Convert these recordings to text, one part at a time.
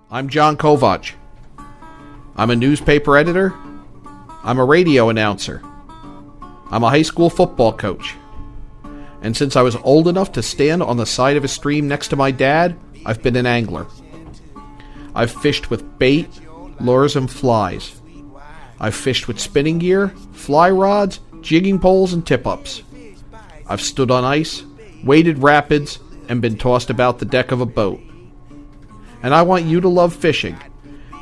I'm John Kovach. I'm a newspaper editor. I'm a radio announcer. I'm a high school football coach. And since I was old enough to stand on the side of a stream next to my dad, I've been an angler. I've fished with bait, lures, and flies. I've fished with spinning gear, fly rods, jigging poles, and tip-ups. I've stood on ice, waded rapids, and been tossed about the deck of a boat. And I want you to love fishing,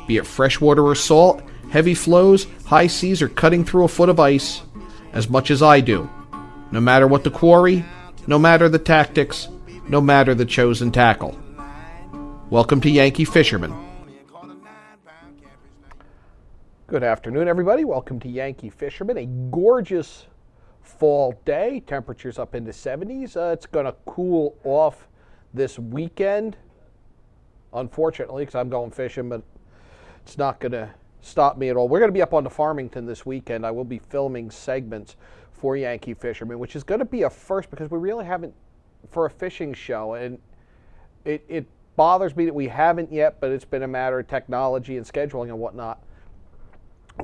be it freshwater or salt, heavy flows, high seas, or cutting through a foot of ice, as much as I do, no matter what the quarry, no matter the tactics, no matter the chosen tackle. Welcome to Yankee Fisherman. Good afternoon, everybody. Welcome to Yankee Fisherman. A gorgeous fall day. Temperatures up into 70s. It's going to cool off this weekend, unfortunately, because I'm going fishing, but it's not going to stop me at all. We're going to be up on the Farmington this weekend. I will be filming segments for Yankee Fisherman, which is going to be a first because we really haven't, for a fishing show, and it bothers me that we haven't yet, but it's been a matter of technology and scheduling and whatnot.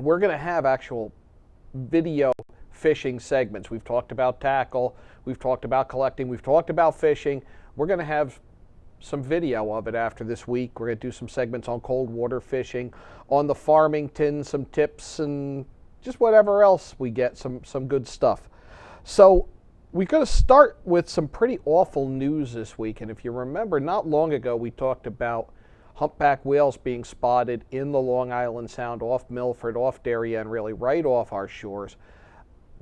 We're going to have actual video fishing segments. We've talked about tackle, we've talked about collecting, we've talked about fishing. We're going to have some video of it after this week. We're going to do some segments on cold water fishing, on the Farmington, some tips, and just whatever else we get, some good stuff. So we're going to start with some pretty awful news this week. And if you remember, not long ago we talked about humpback whales being spotted in the Long Island Sound, off Milford, off Darien, really right off our shores.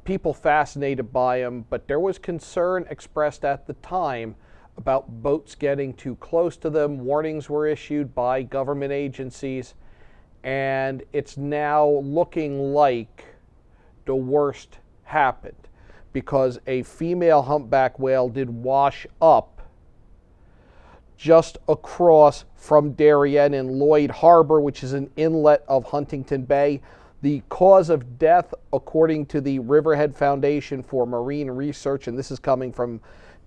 People fascinated by them, but there was concern expressed at the time about boats getting too close to them. Warnings were issued by government agencies, and it's now looking like the worst happened because a female humpback whale did wash up just across from Darien in Lloyd Harbor, which is an inlet of Huntington Bay. The cause of death, according to the Riverhead Foundation for Marine Research, and this is coming from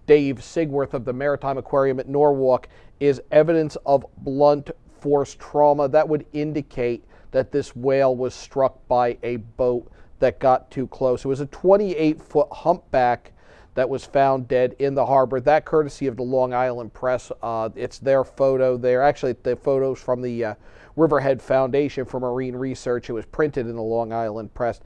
Dave Sigworth of the Maritime Aquarium at Norwalk, is evidence of blunt force trauma. That would indicate that this whale was struck by a boat that got too close. It was a 28-foot humpback that was found dead in the harbor. That courtesy of the Long Island Press. It's their photo there. Actually, the photos from the Riverhead Foundation for Marine Research. It was printed in the Long Island Press.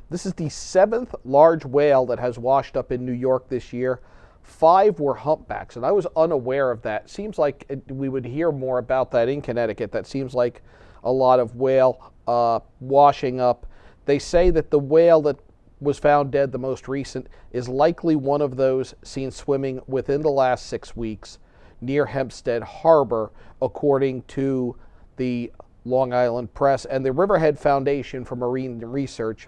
This is the 7th large whale that has washed up in New York this year. 5 were humpbacks, and I was unaware of that. Seems like we would hear more about that in Connecticut. That seems like a lot of whale washing up. They say that the whale that was found dead, the most recent, is likely one of those seen swimming within the last 6 weeks near Hempstead Harbor, according to the Long Island Press. And the Riverhead Foundation for Marine Research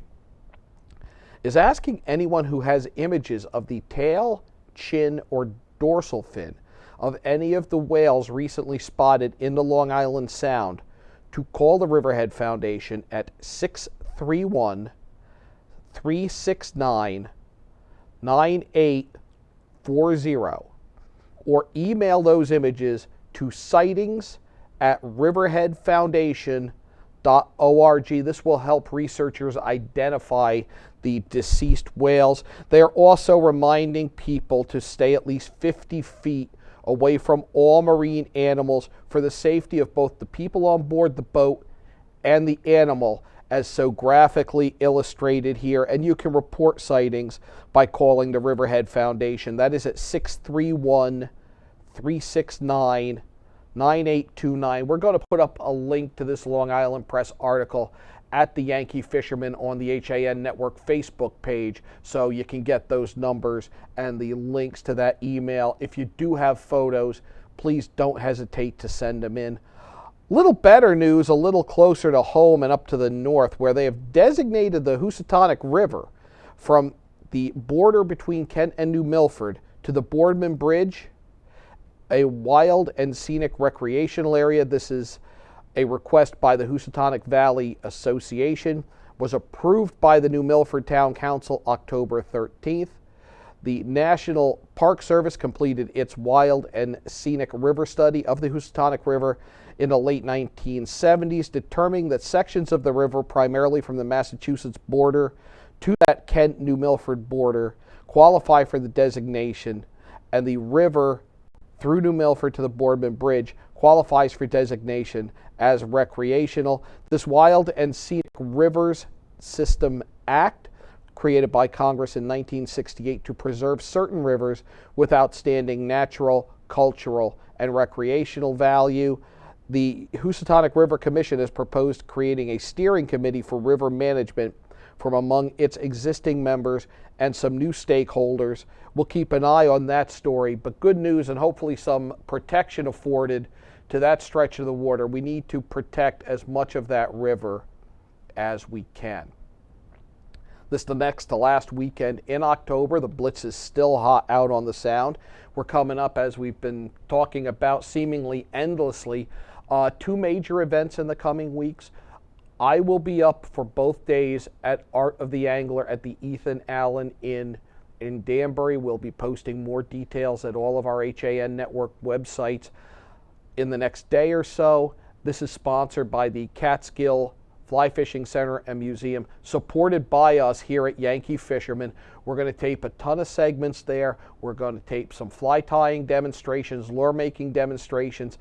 is asking anyone who has images of the tail, chin, or dorsal fin of any of the whales recently spotted in the Long Island Sound to call the Riverhead Foundation at 631-369-9840 or email those images to sightings@riverheadfoundation.org. This will help researchers identify the deceased whales. They are also reminding people to stay at least 50 feet away from all marine animals for the safety of both the people on board the boat and the animal, as so graphically illustrated here. And you can report sightings by calling the Riverhead Foundation. That is at 631-369-9829. We're going to put up a link to this Long Island Press article at the Yankee Fisherman on the HAN Network Facebook page, so you can get those numbers and the links to that email. If you do have photos, please don't hesitate to send them in. Little better news, a little closer to home and up to the north, where they have designated the Housatonic River from the border between Kent and New Milford to the Boardman Bridge, a wild and scenic recreational area. This is a request by the Housatonic Valley Association, was approved by the New Milford Town Council October 13th. The National Park Service completed its wild and scenic river study of the Housatonic River in the late 1970s, determining that sections of the river, primarily from the Massachusetts border to that Kent-New Milford border, qualify for the designation, and the river through New Milford to the Boardman Bridge qualifies for designation as recreational. This Wild and Scenic Rivers System Act, created by Congress in 1968 to preserve certain rivers with outstanding natural, cultural, and recreational value. The Housatonic River Commission has proposed creating a steering committee for river management from among its existing members and some new stakeholders. We'll keep an eye on that story, but good news and hopefully some protection afforded to that stretch of the water. We need to protect as much of that river as we can. This is the next to last weekend in October. The Blitz is still hot out on the Sound. We're coming up, as we've been talking about seemingly endlessly, two major events in the coming weeks. I will be up for both days at Art of the Angler at the Ethan Allen Inn in Danbury. We'll be posting more details at all of our HAN Network websites in the next day or so. This is sponsored by the Catskill Fly Fishing Center and Museum, supported by us here at Yankee Fisherman. We're going to tape a ton of segments there. We're going to tape some fly tying demonstrations, lure making demonstrations.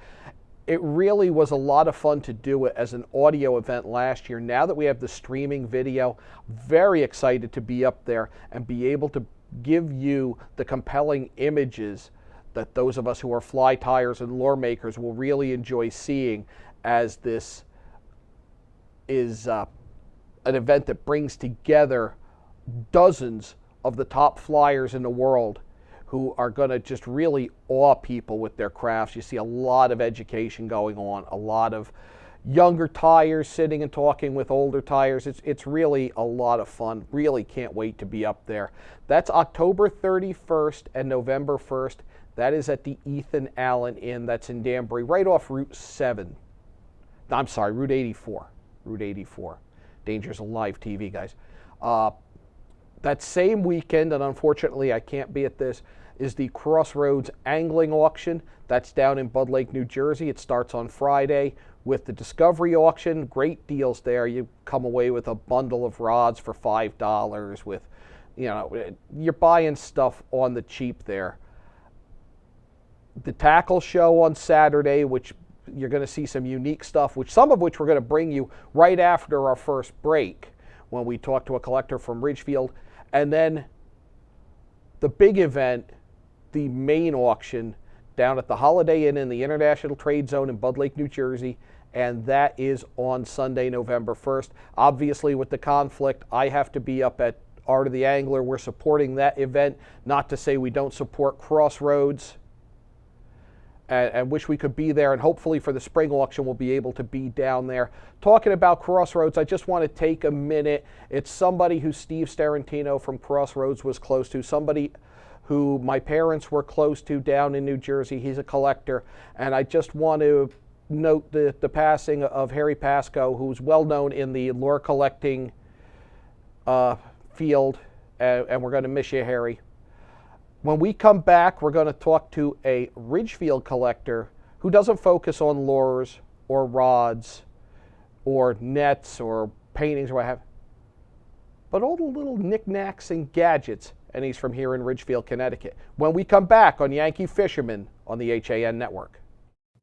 It really was a lot of fun to do it as an audio event last year. Now that we have the streaming video, very excited to be up there and be able to give you the compelling images that those of us who are fly tiers and lure makers will really enjoy seeing, as this is an event that brings together dozens of the top flyers in the world who are going to just really awe people with their crafts. You see a lot of education going on, a lot of younger tyers sitting and talking with older tyers. It's really a lot of fun. Really can't wait to be up there. That's October 31st and November 1st. That is at the Ethan Allen Inn. That's in Danbury, right off Route 7. I'm sorry, Route 84. Route 84. Dangers of live TV, guys. That same weekend, and unfortunately I can't be at this, is the Crossroads Angling Auction. That's down in Bud Lake, New Jersey. It starts on Friday with the Discovery Auction. Great deals there. You come away with a bundle of rods for $5 with, you're buying stuff on the cheap there. The Tackle Show on Saturday, which you're going to see some unique stuff, some of which we're going to bring you right after our first break when we talk to a collector from Ridgefield. And then the big event, the main auction, down at the Holiday Inn in the International Trade Zone in Bud Lake, New Jersey, and that is on Sunday, November 1st. Obviously, with the conflict, I have to be up at Art of the Angler. We're supporting that event, not to say we don't support Crossroads, and wish we could be there, and hopefully for the spring auction we'll be able to be down there. Talking about Crossroads, I just want to take a minute. It's somebody who Steve Starantino from Crossroads was close to, somebody who my parents were close to down in New Jersey. He's a collector, and I just want to note the passing of Harry Pascoe, who's well known in the lure collecting field, and we're going to miss you, Harry. When we come back, we're going to talk to a Ridgefield collector who doesn't focus on lures or rods or nets or paintings or what have, but all the little knickknacks and gadgets, and he's from here in Ridgefield, Connecticut. When we come back on Yankee Fisherman on the HAN Network.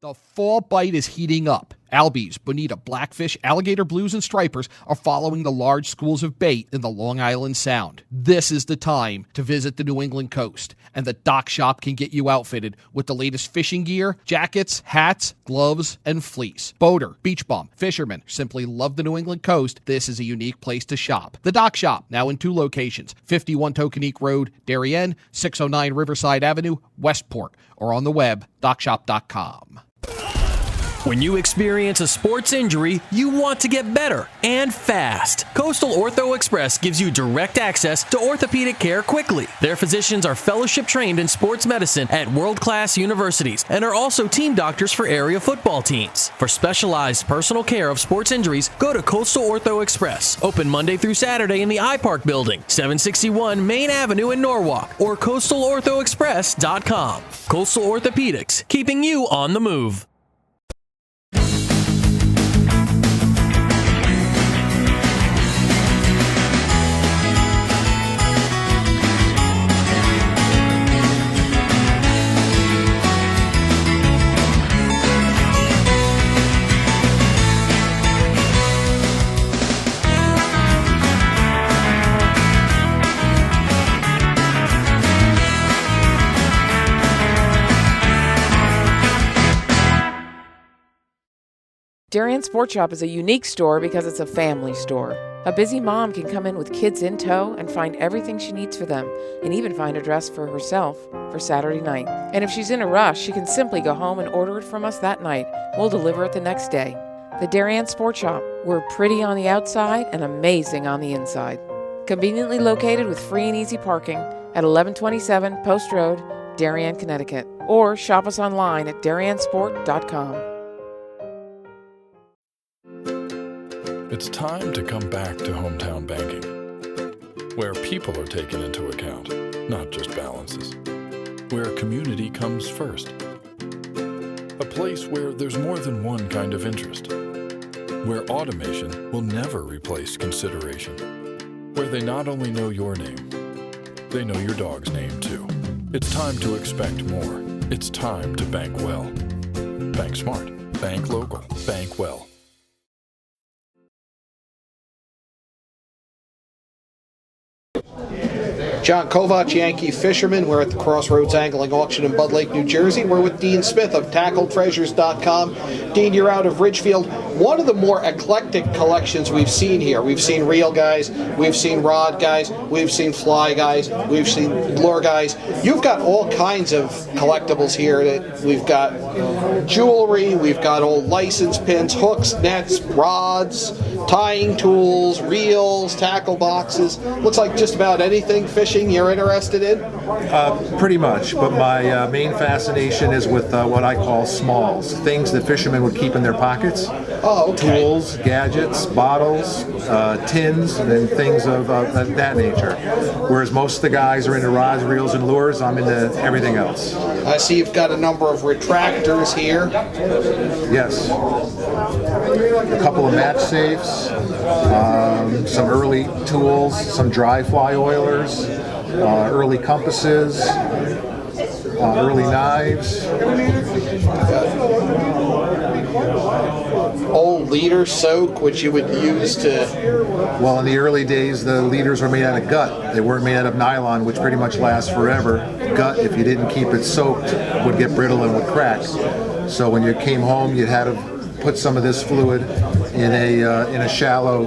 The fall bite is heating up. Albies, bonita, blackfish, alligator blues, and stripers are following the large schools of bait in the Long Island Sound. This is the time to visit the New England coast, and the Dock Shop can get you outfitted with the latest fishing gear, jackets, hats, gloves, and fleece. Boater, beach bum, fisherman, simply love the New England coast. This is a unique place to shop. The Dock Shop, now in 2 locations, 51 Tokenique Road, Darien, 609 Riverside Avenue, Westport, or on the web, dockshop.com. When you experience a sports injury, you want to get better and fast. Coastal Ortho Express gives you direct access to orthopedic care quickly. Their physicians are fellowship trained in sports medicine at world-class universities and are also team doctors for area football teams. For specialized personal care of sports injuries, go to Coastal Ortho Express, open Monday through Saturday in the iPark Building, 761 Main Avenue in Norwalk, or coastalorthoexpress.com. Coastal Orthopedics, keeping you on the move. Darien Sport Shop is a unique store because it's a family store. A busy mom can come in with kids in tow and find everything she needs for them, and even find a dress for herself for Saturday night. And if she's in a rush, she can simply go home and order it from us that night. We'll deliver it the next day. The Darien Sport Shop. We're pretty on the outside and amazing on the inside. Conveniently located with free and easy parking at 1127 Post Road, Darien, Connecticut. Or shop us online at dariensport.com. It's time to come back to hometown banking, where people are taken into account, not just balances, where community comes first, a place where there's more than one kind of interest, where automation will never replace consideration, where they not only know your name, they know your dog's name too. It's time to expect more. It's time to bank well. Bank smart. Bank local. Bank well. John Kovach, Yankee Fisherman. We're at the Crossroads Angling Auction in Bud Lake, New Jersey. We're with Dean Smith of TackleTreasures.com. Dean, you're out of Ridgefield. One of the more eclectic collections we've seen here. We've seen reel guys, we've seen rod guys, we've seen fly guys, we've seen lure guys. You've got all kinds of collectibles here. We've got jewelry, we've got old license pins, hooks, nets, rods, tying tools, reels, tackle boxes. Looks like just about anything fishing you're interested in? Pretty much, but my main fascination is with what I call smalls, things that fishermen would keep in their pockets. Oh, okay. Tools, gadgets, bottles, tins, and things of that nature. Whereas most of the guys are into rods, reels, and lures, I'm into everything else. I see you've got a number of retractors here. Yes. A couple of match safes, some early tools, some dry fly oilers, early compasses, early knives. Old leader soak, which you would use to... Well, in the early days, the leaders were made out of gut. They weren't made out of nylon, which pretty much lasts forever. Gut, if you didn't keep it soaked, would get brittle and would crack. So when you came home, you had to put some of this fluid in a shallow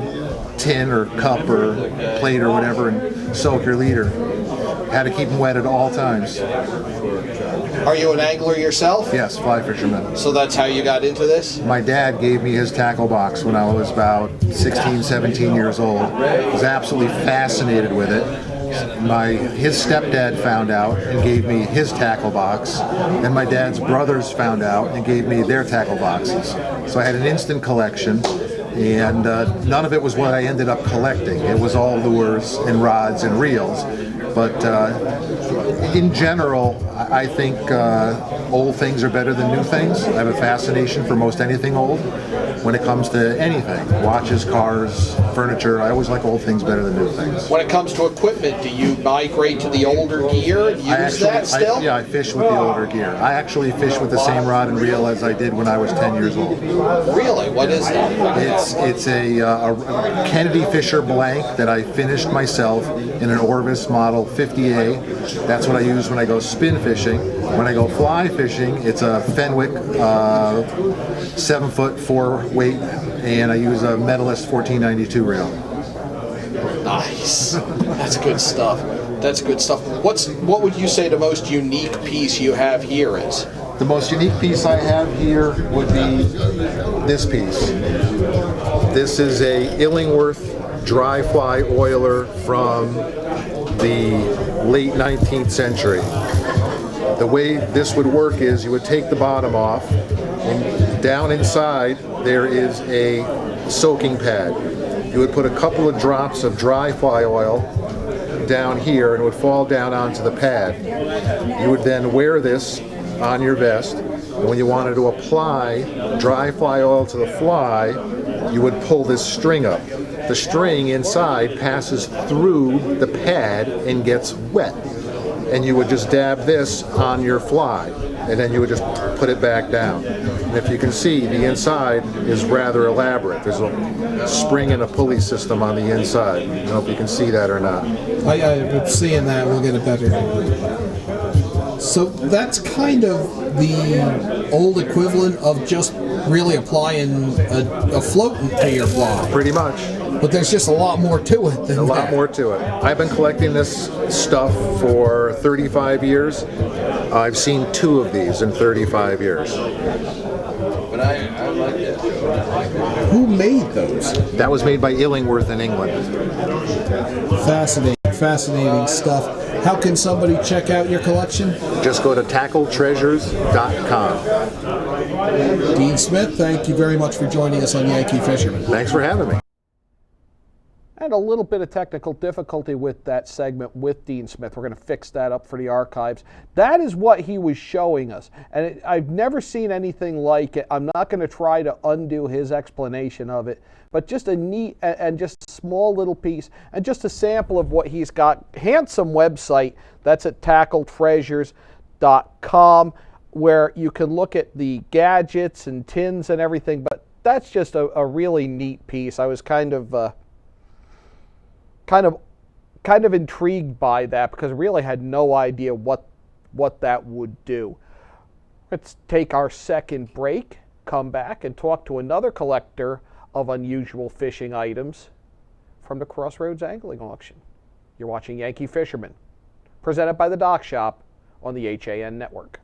tin or cup or plate or whatever and soak your leader. Had to keep them wet at all times. Are you an angler yourself? Yes, fly fisherman. So that's how you got into this? My dad gave me his tackle box when I was about 16, 17 years old. I was absolutely fascinated with it. His stepdad found out and gave me his tackle box. Then my dad's brothers found out and gave me their tackle boxes. So I had an instant collection. And none of it was what I ended up collecting. It was all lures and rods and reels. But in general, I think old things are better than new things. I have a fascination for most anything old when it comes to anything. Watches, cars, furniture. I always like old things better than new things. When it comes to equipment, do you migrate to the older gear and use that still? I fish with the older gear. I actually fish with the same rod and reel as I did when I was 10 years old. Really? What is that? It's a Kennedy Fisher blank that I finished myself in an Orvis model 50A. That's what I use when I go spin fishing. When I go fly fishing, it's a Fenwick 7-foot 4-weight, and I use a Medalist 1492 reel. Nice. That's good stuff. That's good stuff. What would you say the most unique piece you have here is? The most unique piece I have here would be this piece. This is a Illingworth dry fly oiler from the late 19th century. The way this would work is you would take the bottom off, and down inside there is a soaking pad. You would put a couple of drops of dry fly oil down here and it would fall down onto the pad. You would then wear this on your vest, and when you wanted to apply dry fly oil to the fly, you would pull this string up. The string inside passes through the pad and gets wet, and you would just dab this on your fly, and then you would just put it back down. And if you can see, the inside is rather elaborate. There's a spring and a pulley system on the inside. I don't know if you can see that or not. I'm seeing that. We'll get it better. So that's kind of the old equivalent of just really applying a floatant to your fly. Pretty much. But there's just a lot more to it than A lot more to it. I've been collecting this stuff for 35 years. I've seen 2 of these in 35 years. Who made those? That was made by Illingworth in England. Fascinating stuff. How can somebody check out your collection? Just go to tackletreasures.com. Dean Smith, thank you very much for joining us on Yankee Fisherman. Thanks for having me. And a little bit of technical difficulty with that segment with Dean Smith. We're going to fix that up for the archives. That is what he was showing us. And I've never seen anything like it. I'm not going to try to undo his explanation of it. But just a neat and just small little piece. And just a sample of what he's got. Handsome website. That's at tackletreasures.com, where you can look at the gadgets and tins and everything. But that's just a really neat piece. I was kind of intrigued by that because I really had no idea what that would do. Let's take our second break, come back and talk to another collector of unusual fishing items from the Crossroads Angling Auction. You're watching Yankee Fisherman, presented by the Dock Shop on the HAN Network.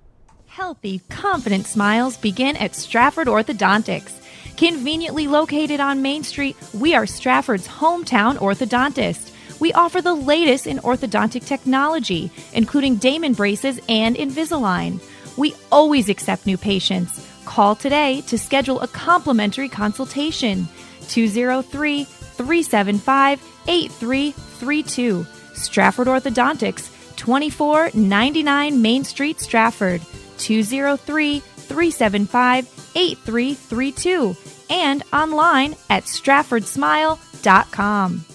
Healthy, confident smiles begin at Stratford Orthodontics. Conveniently located on Main Street, we are Stratford's hometown orthodontist. We offer the latest in orthodontic technology, including Damon braces and Invisalign. We always accept new patients. Call today to schedule a complimentary consultation. 203-375-8332. Stratford Orthodontics, 2499 Main Street, Stratford. 203-375-8332. And online at stratfordsmile.com.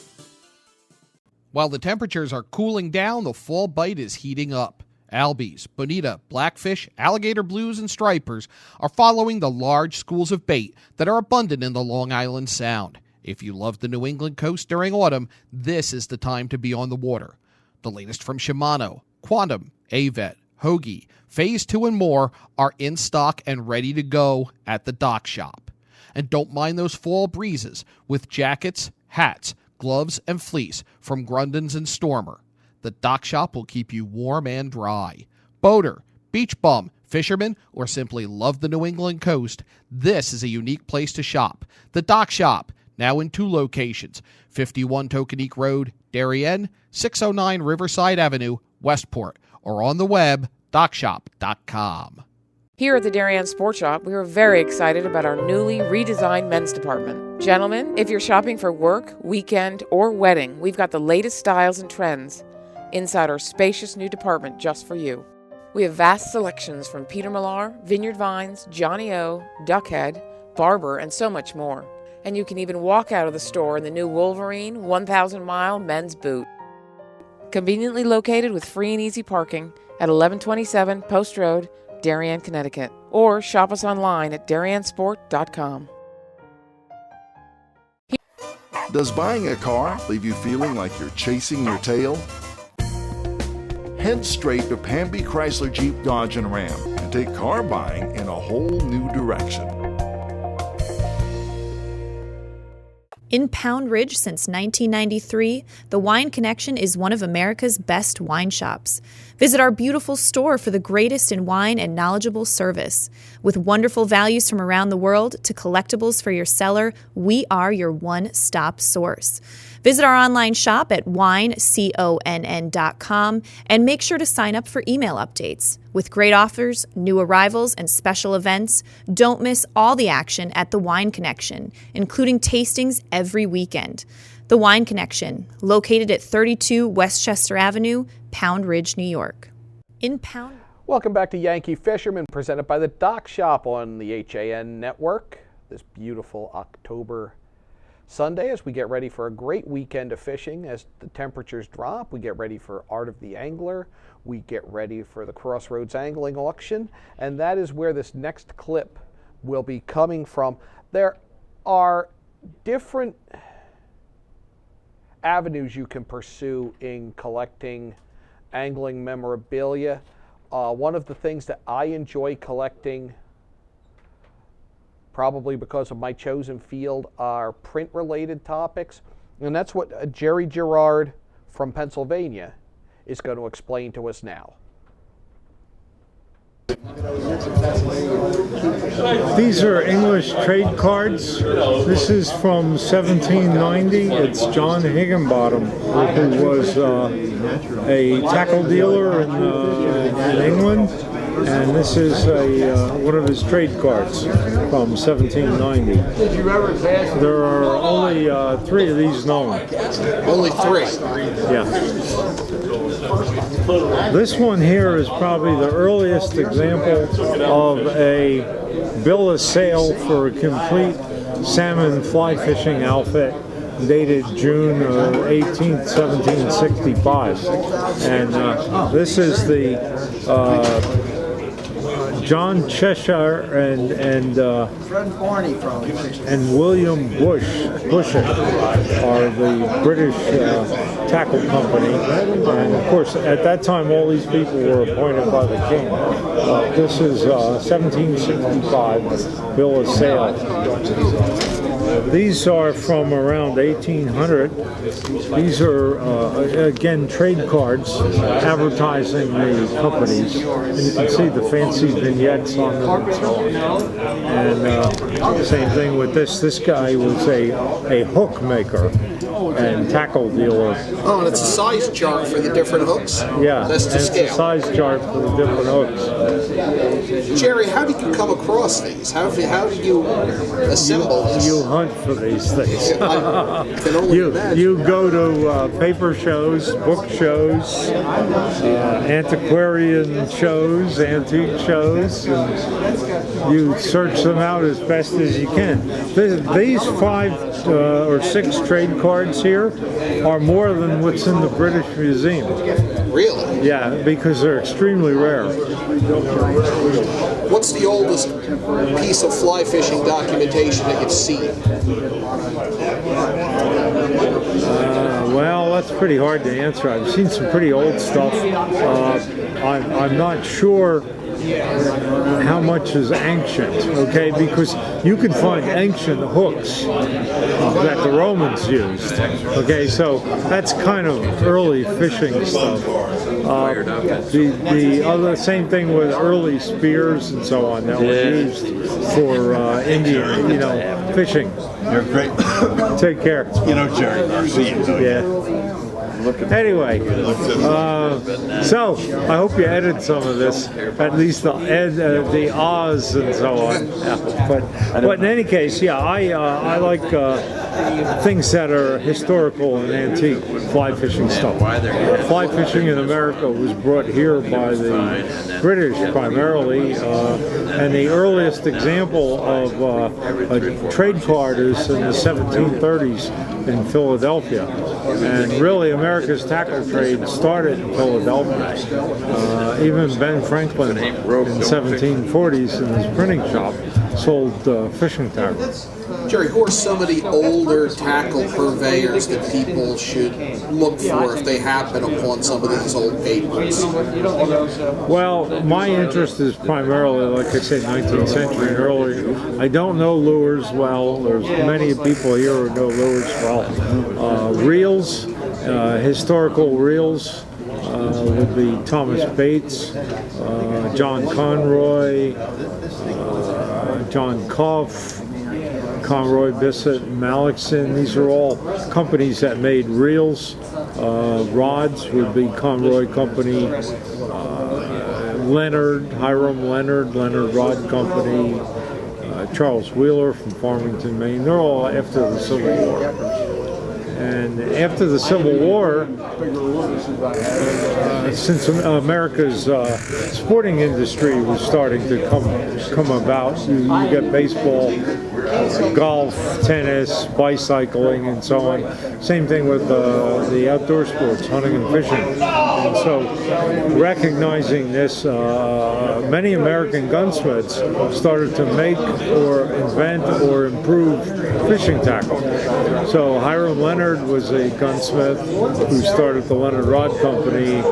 While the temperatures are cooling down, the fall bite is heating up. Albies, bonita, blackfish, alligator blues, and stripers are following the large schools of bait that are abundant in the Long Island Sound. If you love the New England coast during autumn, this is the time to be on the water. The latest from Shimano, Quantum, Avet, Hoagie, Phase 2 and more are in stock and ready to go at the Dock Shop. And don't mind those fall breezes with jackets, hats, gloves, and fleece from Grundens and Stormer. The Dock Shop will keep you warm and dry. Boater, beach bum, fisherman, or simply love the New England coast, this is a unique place to shop. The Dock Shop, now in 2 locations, 51 Tokenique Road, Darien, 609 Riverside Avenue, Westport, or on the web, dockshop.com. Here at the Darien Sports Shop, we are very excited about our newly redesigned men's department. Gentlemen, if you're shopping for work, weekend, or wedding, we've got the latest styles and trends inside our spacious new department just for you. We have vast selections from Peter Millar, Vineyard Vines, Johnny O, Duckhead, Barber, and so much more. And you can even walk out of the store in the new Wolverine 1,000-mile men's boot. Conveniently located with free and easy parking at 1127 Post Road, Darien, Connecticut. Or shop us online at dariensport.com. Does buying a car leave you feeling like you're chasing your tail? Head straight to Pamby Chrysler Jeep Dodge and Ram and take car buying in a whole new direction. In Pound Ridge since 1993, the Wine Connection is one of America's best wine shops. Visit our beautiful store for the greatest in wine and knowledgeable service. With wonderful values from around the world to collectibles for your cellar, we are your one-stop source. Visit our online shop at wineconn.com and make sure to sign up for email updates. With great offers, new arrivals, and special events, don't miss all the action at The Wine Connection, including tastings every weekend. The Wine Connection, located at 32 Westchester Avenue, Pound Ridge, New York. Welcome back to Yankee Fisherman, presented by the Dock Shop on the HAN network. This beautiful October Sunday as we get ready for a great weekend of fishing. As the temperatures drop, we get ready for Art of the Angler. We get ready for the Crossroads Angling Auction, and that is where this next clip will be coming from. There are different avenues you can pursue in collecting angling memorabilia. One of the things that I enjoy collecting, probably because of my chosen field, are print-related topics. And that's what Jerry Gerard from Pennsylvania is going to explain to us now. These are English trade cards. This is from 1790. It's John Higginbottom, who was a tackle dealer in England. And this is one of his trade cards from 1790. There are only 3 of these known. Only 3? Yeah. This one here is probably the earliest example of a bill of sale for a complete salmon fly fishing outfit, dated June 18th, 1765. And this is the John Cheshire and William Bushett are the British tackle company, and of course at that time all these people were appointed by the king. This is 1765 bill of sale. These are from around 1800. These are, again, trade cards advertising the companies. And you can see the fancy vignettes on them and so on. And same thing with this. This guy was a hook maker and tackle dealer. Oh, and it's a size chart for the different hooks? Yeah, that's to scale. It's a size chart for the different hooks. Jerry, how did you come across these? How did you assemble this? You hunt for these things. you go to paper shows, book shows, antiquarian shows, antique shows, and you search them out as best as you can. These 5 or 6 trade cards here are more than what's in the British Museum. Really? Yeah, because they're extremely rare. What's the oldest piece of fly fishing documentation that you've seen? Well, that's pretty hard to answer. I've seen some pretty old stuff. I'm not sure how much is ancient, okay? Because you can find ancient hooks that the Romans used, okay? So that's kind of early fishing stuff. The other same thing with early spears and so on that were used for Indian, fishing. You're great. Take care. Jerry Garcia. Yeah. Anyway, so I hope you edit some of this, at least the ahs and so on. Yeah. But in any case, yeah, I like things that are historical and antique fly fishing stuff. Fly fishing in America was brought here by the British primarily, and the earliest example of a trade card is in the 1730s in Philadelphia. And really, America's tackle trade started in Philadelphia. Even Ben Franklin in the 1740s in his printing shop sold fishing tackle. Jerry, who are some of the older tackle purveyors that people should look for if they happen upon some of these old papers? Well, my interest is primarily, like I said, 19th century and earlier. I don't know lures well. There's many people here who know lures well. Reels, historical reels. would be Thomas Bates, John Conroy, John Koff, Conroy, Bissett, and Malixon. These are all companies that made reels. Rods would be Conroy Company, Hiram Leonard Rod Company, Charles Wheeler from Farmington, Maine. They're all after the Civil War. And after the Civil War, since America's sporting industry was starting to come about, you get baseball, golf, tennis, bicycling, and so on. Same thing with the outdoor sports, hunting and fishing. And so, recognizing this, many American gunsmiths started to make or invent or improve fishing tackle. So Hiram Leonard was a gunsmith who started the Leonard Rod Company.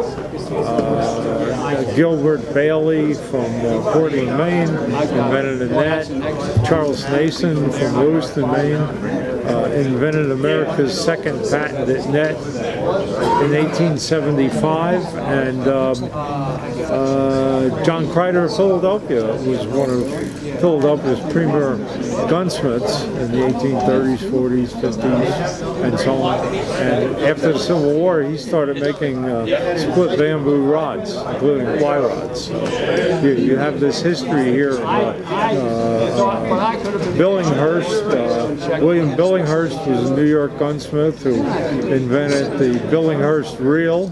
Gilbert Bailey from Portland, Maine, invented a net. Charles Nason from Lewiston, Maine, invented America's second patented net in 1875, and John Crider of Philadelphia was one of Philadelphia's premier gunsmiths in the 1830s, 40s, 50s, and so on. And after the Civil War, he started making split bamboo rods, including fly rods. So you have this history here of Billinghurst. William Billinghurst was a New York gunsmith who invented the Billinghurst reel,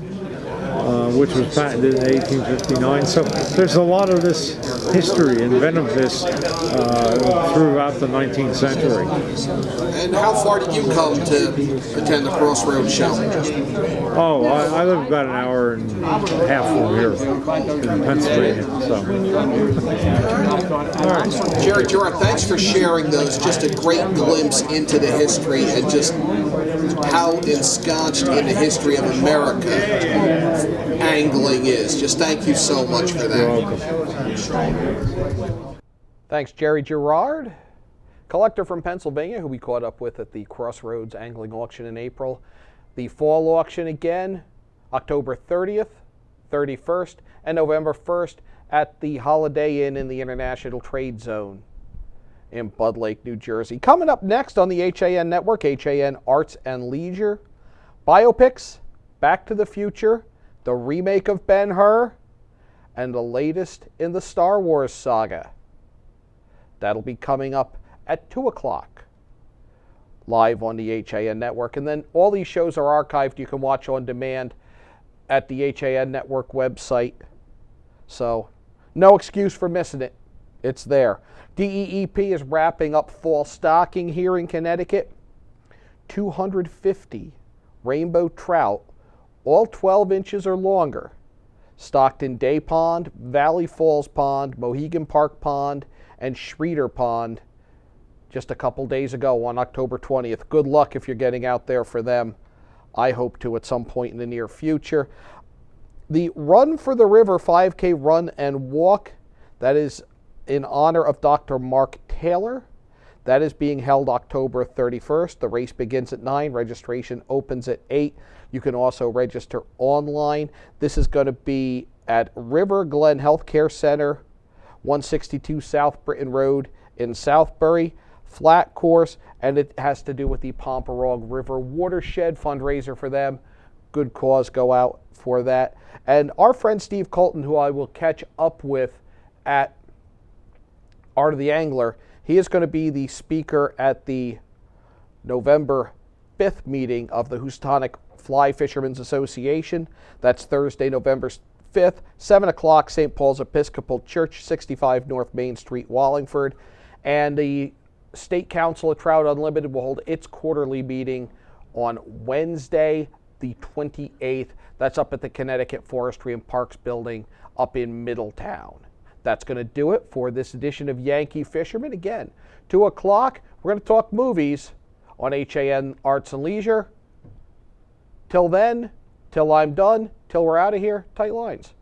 which was patented in 1859. So there's a lot of this history, inventiveness throughout the 19th century. And how far did you come to attend the Crossroads show? Oh, I live about an hour and a half from here in Pennsylvania. So. All right. Jerry Gerard, thanks for sharing those. Just a great glimpse into the history and just how ensconced in the history of America angling is. Just thank you so much for that. You're welcome. Thanks, Jerry Gerard, collector from Pennsylvania, who we caught up with at the Crossroads Angling Auction in April. The fall auction again, October 30th, 31st, and November 1st at the Holiday Inn in the International Trade Zone in Bud Lake, New Jersey. Coming up next on the HAN Network, HAN Arts and Leisure, biopics, Back to the Future, the remake of Ben-Hur, and the latest in the Star Wars saga. That'll be coming up at 2 o'clock, live on the HAN Network. And then all these shows are archived. You can watch on demand at the HAN Network website. So no excuse for missing it. It's there. DEEP is wrapping up fall stocking here in Connecticut. 250 rainbow trout, all 12 inches or longer, stocked in Day Pond, Valley Falls Pond, Mohegan Park Pond, and Schroeder Pond just a couple days ago on October 20th. Good luck if you're getting out there for them. I hope to at some point in the near future. The Run for the River 5K Run and Walk, that is in honor of Dr. Mark Taylor. That is being held October 31st. The race begins at 9. Registration opens at 8. You can also register online. This is going to be at River Glen Healthcare Center, 162 South Britain Road in Southbury. Flat course, and it has to do with the Pomperog River Watershed fundraiser for them. Good cause, go out for that. And our friend Steve Colton, who I will catch up with at Art of the Angler, he is going to be the speaker at the November 5th meeting of the Housatonic Fly Fishermen's Association. That's Thursday, November 5th, 7 o'clock, St. Paul's Episcopal Church, 65 North Main Street, Wallingford. And the State Council of Trout Unlimited will hold its quarterly meeting on Wednesday, the 28th. That's up at the Connecticut Forestry and Parks Building up in Middletown. That's going to do it for this edition of Yankee Fisherman. Again, 2 o'clock, we're going to talk movies on HAN Arts and Leisure. Till then, till I'm done, till we're out of here, tight lines.